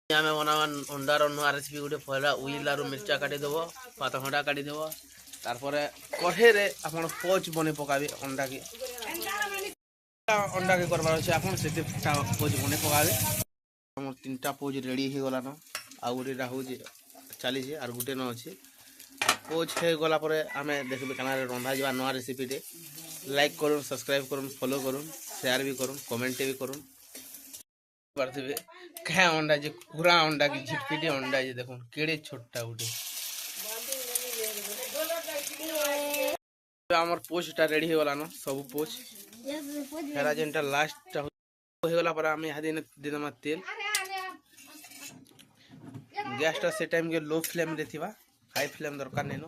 ଆମେ ବନାବା ଅଣ୍ଡାର ନୂଆ ରେସିପି ଗୋଟେ ପହଲା ଉଇଲ୍ ଆରୁ ମିର୍ଚା କାଟିଦେବ ପାତ ଖଣ୍ଡା କାଟିଦେବ ତାରପରେ କଢ଼େଇରେ ଆପଣ ପୋଚ୍ ବନେଇ ପକାବେ ଅଣ୍ଡାକେ ଅଣ୍ଡାକେ କରବାର ଅଛି ଆପଣ ସେତେ ପୋଚ୍ ବନେଇ ପକାବେ ଆମର 3ଟା ପୋଚ୍ ରେଡ଼ି ହେଇଗଲାନ ଆଉ ଗୋଟେଟା ହଉଛି ଚାଲିଛି ଆର୍ ଗୋଟେ ନ ଅଛି ପୋଚ୍ ହେଇଗଲା ପରେ ଆମେ ଦେଖିବେ କାନାରେ ରନ୍ଧା ଯିବା ନୂଆ ରେସିପିଟେ ଲାଇକ୍ କରୁନ୍ ସବସ୍କ୍ରାଇବ୍ କରୁନ୍ ଫଲୋ କରୁନ୍ ସେୟାର ବି କରୁନ୍ କମେଣ୍ଟ ବି କରୁନ୍ पार्थिवे क्या अंडा जे पूरा अंडा की झिटपिटी अंडा जे देखो केड़े छोटा उठे हमर पोस्टटा रेडी हो गला न सब पोस्ट फेरा जेनटा लास्ट हो गला पर हम यहा दिन दिनमा तेल गैस टा से टाइम के लो फ्लेम रे थिबा हाई फ्लेम दरकार नै न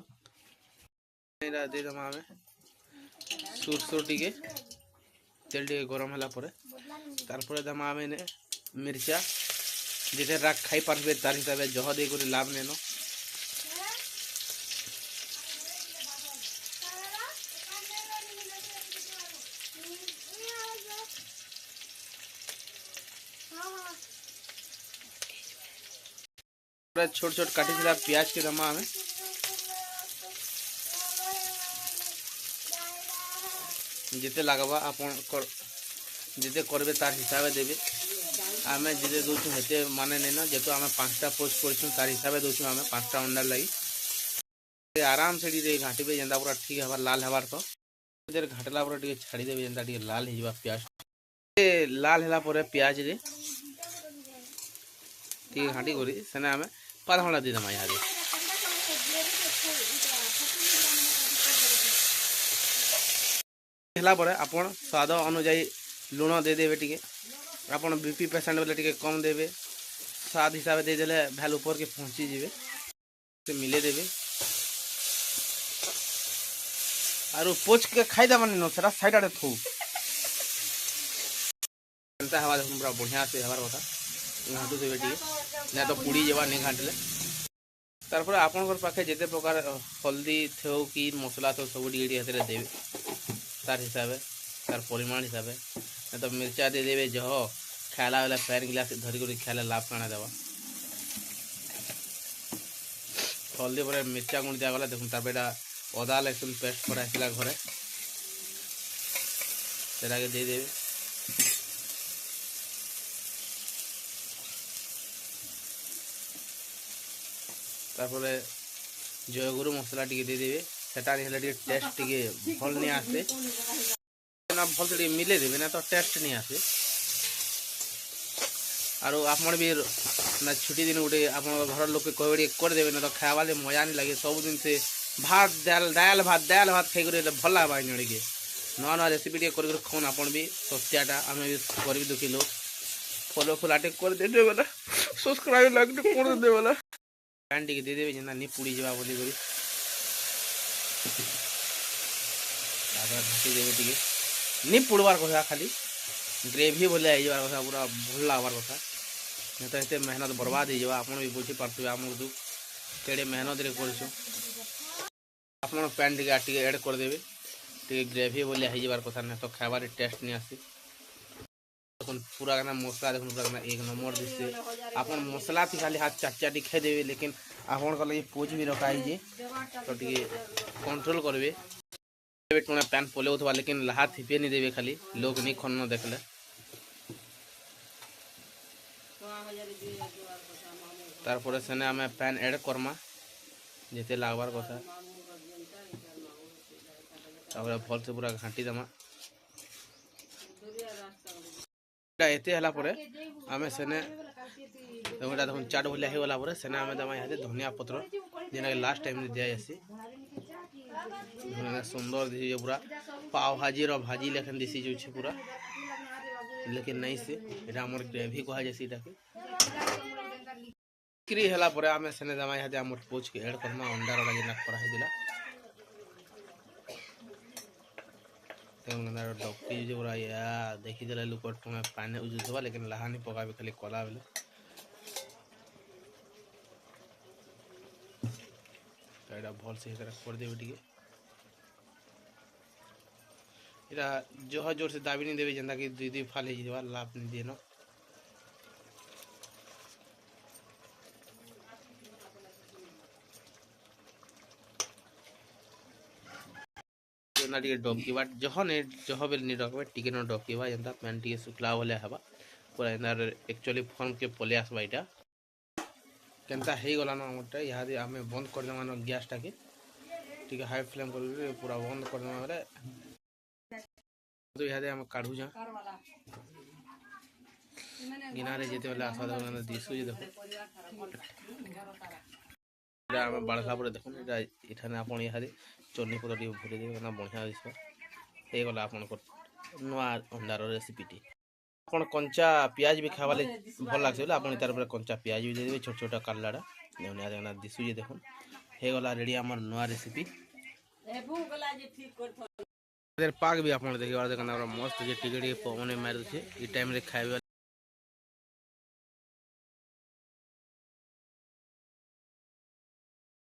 एरा दे दमा हमें सुरसोटी के तेल टे गरम होला परे तार परे दमा हमें ने मिर्चा जिते राग खाई पारे तार हिसाब से जह दे लाभ नेन छोट छोट काटी प्याज के दमा हमें जिते लगवा अपन जिते करबे तार हिसाब से देवे आम जिते दूसु हेते माने नहीं न जेतु आम 5टा पोस्ट कर तार हिसाब से दूसु आम 5टा अंडा लगी आराम से घाटे जेनता पूरा ठीक है लाल हबार तो घाटला पर छाड़देवे जेनता लाल हो प्याज लाल है प्याज रे घाटी कर सेने आम 5 घंटा देदेमा यहाँ आपन स्वाद अनुजाई लुण देदेवे टी आपन बीपी पेसेंट बोले टी कम देवे स्वाद हिसाब से देदेले भैल ऊपर के पहुँची जी मिले देवे आरु पोच के खाई देवानी न सेटा साइड आड़े थू एंता हवा देखो पूरा बढ़िया से हबार कथा घाटू देवे टी ना तो पुड़ी जावा नहीं घाटले तारपर आपन पाखे जिते प्रकार हल्दी थो कि मसला थो सब देवे तार हिसाब तार परिमाण हिसाब ना तो मिर्चा दे देवे जह खाला वाला पैन गिलास धरिक खाले लाभ काना देवा हल्दी पर मिर्चा गुण दिगला देखुन तार अदा लहसुन पेस्ट कराइला घरे से देदेवे तारपर जयगुरु मसला टी देदेवे सेटा टेस्ट टी भल नहीं आसे भल से मिले देवे ना तो टेस्ट नहीं आसे आरो आपन भी ना छुट्टी दिन गोटे आप घर लोग कहे करदेवे ना तो खावा मजा नहीं लगे सब दिन से भात दाल भात खाई भल लगा जड़े के नुआ नुआ रेसिपी टे कर खाऊन आपन भी सस्याटा आम भी कर दुखी लोग फलो फुलाटे कर दे वाला सब्सक्राइब लाइक कर दे वाला पैन टी देदेवे जेना नहीं पुड़ी जावा बोली करी ढाकी देवे टी नहीं पुड़वार कथा खाली ग्रेवी बोले आईबार कथा पूरा भल लगवार कथा नहीं तो ये मेहनत बर्बाद हो आप भी बुझी पार्थे आम दुख केड़े मेहनत रे कर पैन टी एड करदेवे टी ग्रेवी बोले आईबार कथा नहीं तो खाबार टेस्ट नहीं आसी पूरा कहना मसला देखो पूरा कहना 1 नंबर दिशे आप मसला थी खाली हाथ चाटी खाई देवे लेकिन आपन का लगे पोच भी रखाई तो टी कंट्रोल करेंगे पैन पले उठवा लेकिन लहा थिपे नहीं देवे खाली लोग नहीं खन देखले तारपर सेने आम पैन एड करमा जिते लागबार कथा भल से पूरा घाटी देमा एते हला परे आमे सेने गोटा देखो चाट भलिया हो गला परे सेने आमे दमा यहाँ धनिया पत्र जेना लास्ट टाइम दिया जासी सुंदर दिखे पूरा पाव भाजी रो भाजी लेखन दिसी जो पूरा लेकिन नहीं से एटा हमर ग्रेवी कहा जैसी क्री हला परे आमे सेने दमा यहाँ हमर पोच के ऐड करमा अंडा रोला जेना करा है दिला डॉक्टी जो पूरा या देखी देला लोक टमे पानी उजुवा लेकिन लहानी पकाबे खाली कला बेले एटा भल से कर देबे टिके इरा जो जोर से दाबी नहीं देवे जेंदा कि दुई फाल हो लाभ नहीं दिए न ना टिके डबकीबा जह बेले नहीं डकबे टिके न डबकीबा जेनता पैन टिके सुखला भले हवा पूरा एंदार एक्चुअली फॉर्म के पले आसबा इटा केनता हे गलानो हमरटा इहादे आमे बंद कर देमा न गैस टाके टिके हाई फ्लेम कर पूरा बंद कर देमा बेले तो इहादे हम काढू जा गिनारे जेते बेले आसा देखो दिसु जे देखो এটা আমি বাড়লা পরে দেখুন এটা এখানে আপনি ইহাদে চন্নি পত্র দিয়ে ভরে দেবে না বঢ়িয়া দিস ହେଇଗଲା ଆପଣଙ୍କର ନୂଆ ଅଣ୍ଡାର ରେସିପିଟି ଆପଣ କଞ୍ଚା ପିଆଜ ବି ଖାଇବାରେ ଭଲ ଲାଗছে ବୋଲେ ଆପଣ ତାର ଉପରେ କଞ୍ଚା ପିଆଜ ବି ଦେଇଦେବେ ଛୋଟ ଛୋଟ କାଟଲାଟା ଦେଖୁନ ଦିଶୁଛି ଦେଖୁନ ହେଇଗଲା ରେଡ଼ି ଆମର ନୂଆ ରେସିପି ପାଗ ବି ଆପଣ ଦେଖିବାର ଦେଖୁନ ମସ୍ତ ଯେ ଟିକେ ଟିକେ ପବନ ମାରୁଛି ଏ ଟାଇମ୍ରେ ଖାଇବା